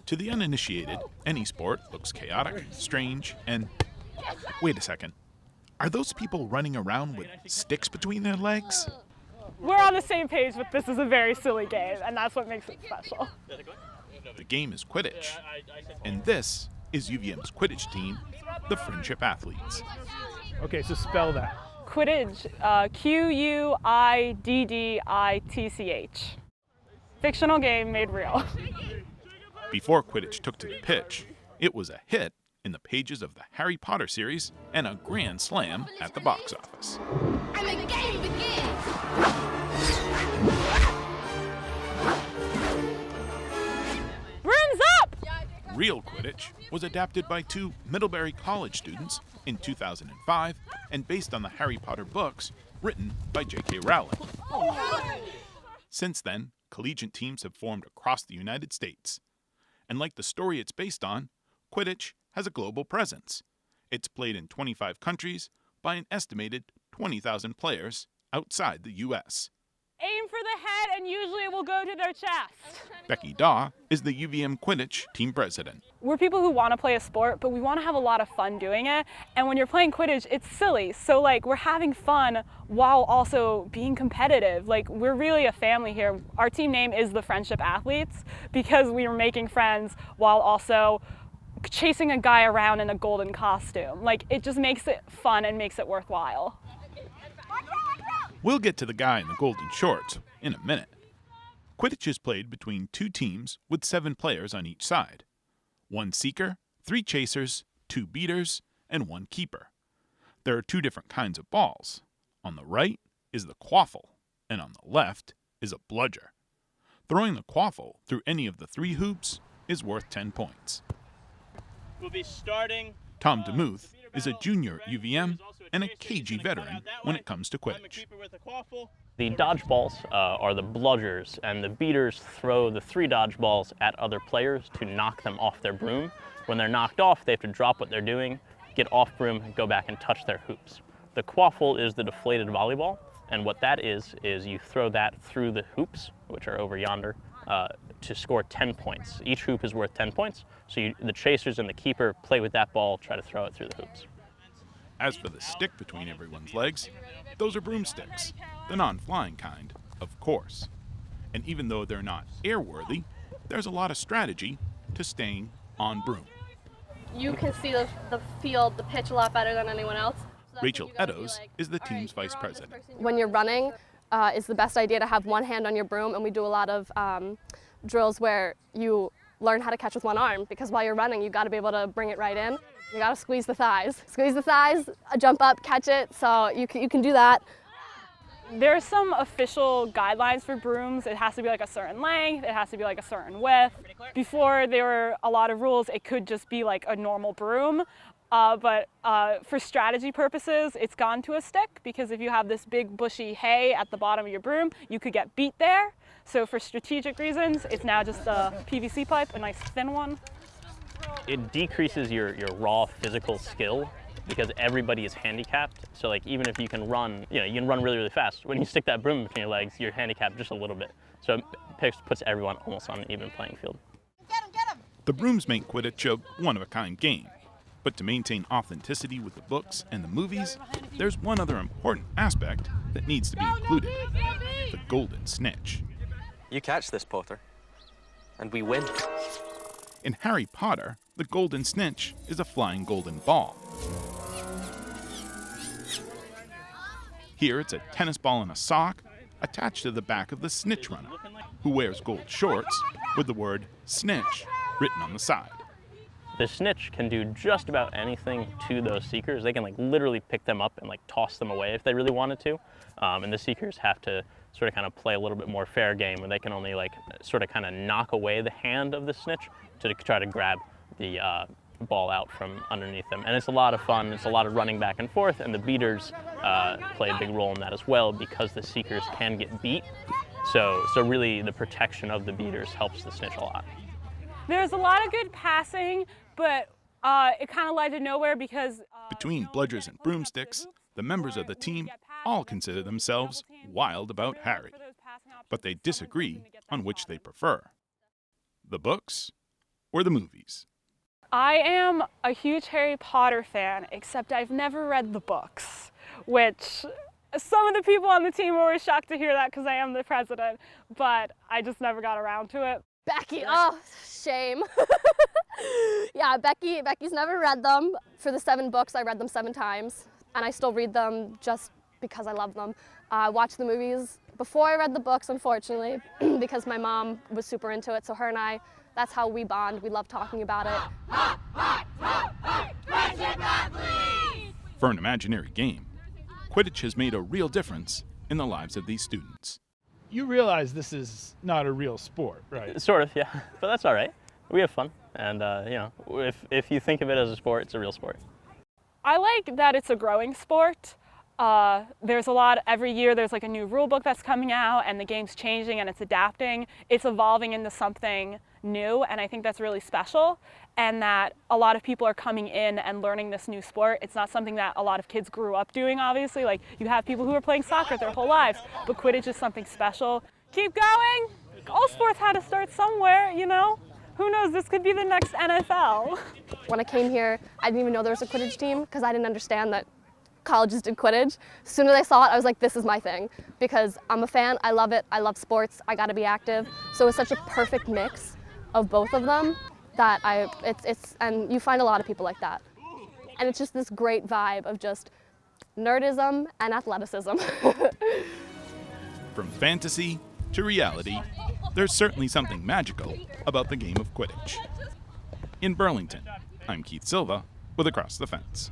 To the uninitiated, any sport looks chaotic, strange, and... Wait a second. Are those people running around with sticks between their legs? We're on the same page, but this is a very silly game, and that's what makes it special. The game is Quidditch, and this is UVM's Quidditch team, the Friendship Athletes. Okay, so spell that. Quidditch, Quidditch. Fictional game made real. Before Quidditch took to the pitch, it was a hit in the pages of the Harry Potter series and a grand slam at the box office. And the game begins! Brooms up! Real Quidditch was adapted by two Middlebury College students in 2005 and based on the Harry Potter books written by J.K. Rowling. Since then, collegiate teams have formed across the United States. And like the story it's based on, Quidditch has a global presence. It's played in 25 countries by an estimated 20,000 players outside the U.S. Aim for the head and usually it will go to their chest. Becky Daw is the UVM Quidditch team president. We're people who want to play a sport, but we want to have a lot of fun doing it. And when you're playing Quidditch, it's silly. So we're having fun while also being competitive. We're really a family here. Our team name is the Friendship Athletes because we were making friends while also chasing a guy around in a golden costume. It just makes it fun and makes it worthwhile. We'll get to the guy in the golden shorts in a minute. Quidditch is played between two teams with 7 players on each side. 1 seeker, 3 chasers, 2 beaters, and 1 keeper. There are 2 different kinds of balls. On the right is the quaffle, and on the left is a bludger. Throwing the quaffle through any of the 3 hoops is worth 10 points. We'll be starting. Tom DeMuth is a junior at UVM and a cagey veteran when it comes to Quidditch. The dodgeballs are the bludgers, and the beaters throw the 3 dodgeballs at other players to knock them off their broom. When they're knocked off, they have to drop what they're doing, get off broom, and go back and touch their hoops. The quaffle is the deflated volleyball, and what that is you throw that through the hoops, which are over yonder, to score 10 points. Each hoop is worth 10 points, so the chasers and the keeper play with that ball, try to throw it through the hoops. As for the stick between everyone's legs, those are broomsticks, the non-flying kind, of course. And even though they're not airworthy, there's a lot of strategy to staying on broom. You can see the field, the pitch a lot better than anyone else. So Rachel Eddowes is the team's vice president. When you're running, it's the best idea to have one hand on your broom, and we do a lot of drills where you learn how to catch with one arm, because while you're running, you've got to be able to bring it right in. You got to squeeze the thighs. Squeeze the thighs, jump up, catch it, so you can do that. There's some official guidelines for brooms. It has to be a certain length, it has to be a certain width. Before there were a lot of rules, it could just be a normal broom. But for strategy purposes, it's gone to a stick, because if you have this big bushy hay at the bottom of your broom, you could get beat there. So for strategic reasons, it's now just a PVC pipe, a nice thin one. It decreases your raw physical skill because everybody is handicapped. So even if you can run, you can run really, really fast. When you stick that broom between your legs, you're handicapped just a little bit. So it puts everyone almost on an even playing field. The brooms make Quidditch a one-of-a-kind game. But to maintain authenticity with the books and the movies, there's one other important aspect that needs to be included: the Golden Snitch. You catch this, Potter, and we win. In Harry Potter, the Golden Snitch is a flying golden ball. Here it's a tennis ball in a sock attached to the back of the Snitch Runner, who wears gold shorts with the word Snitch written on the side. The Snitch can do just about anything to those seekers. They can literally pick them up and toss them away if they really wanted to. And the seekers have to sort of kind of play a little bit more fair game, where they can only sort of kind of knock away the hand of the Snitch to try to grab the ball out from underneath them. And it's a lot of fun. It's a lot of running back and forth, and the beaters play a big role in that as well, because the seekers can get beat. So really the protection of the beaters helps the Snitch a lot. There's a lot of good passing, but it kind of led to nowhere because... Between bludgers and broomsticks, the members of the team all consider themselves wild about Harry, but they disagree on which they prefer. The books or the movies? I am a huge Harry Potter fan, except I've never read the books, which some of the people on the team were always shocked to hear that because I am the president, but I just never got around to it. Becky, oh, shame. Yeah, Becky's never read them. For the 7 books, I read them 7 times, and I still read them just because I love them. I watched the movies before I read the books, unfortunately, because my mom was super into it, so her and I, that's how we bond. We love talking about it. For an imaginary game, Quidditch has made a real difference in the lives of these students. You realize this is not a real sport, right? Sort of, yeah, but that's all right. We have fun, and you know, if you think of it as a sport, it's a real sport. I like that it's a growing sport. There's a lot, every year there's like a new rule book that's coming out and the game's changing and it's adapting. It's evolving into something new, and I think that's really special, and that a lot of people are coming in and learning this new sport. It's not something that a lot of kids grew up doing, obviously. Like, you have people who are playing soccer their whole lives, but Quidditch is something special. Keep going! All sports had to start somewhere, you know? Who knows, this could be the next NFL. When I came here, I didn't even know there was a Quidditch team because I didn't understand that colleges did Quidditch. As soon as I saw it, I was like, this is my thing, because I'm a fan, I love it, I love sports, I gotta be active. So it's such a perfect mix of both of them that and you find a lot of people like that. And it's just this great vibe of just nerdism and athleticism. From fantasy to reality, there's certainly something magical about the game of Quidditch. In Burlington, I'm Keith Silva with Across the Fence.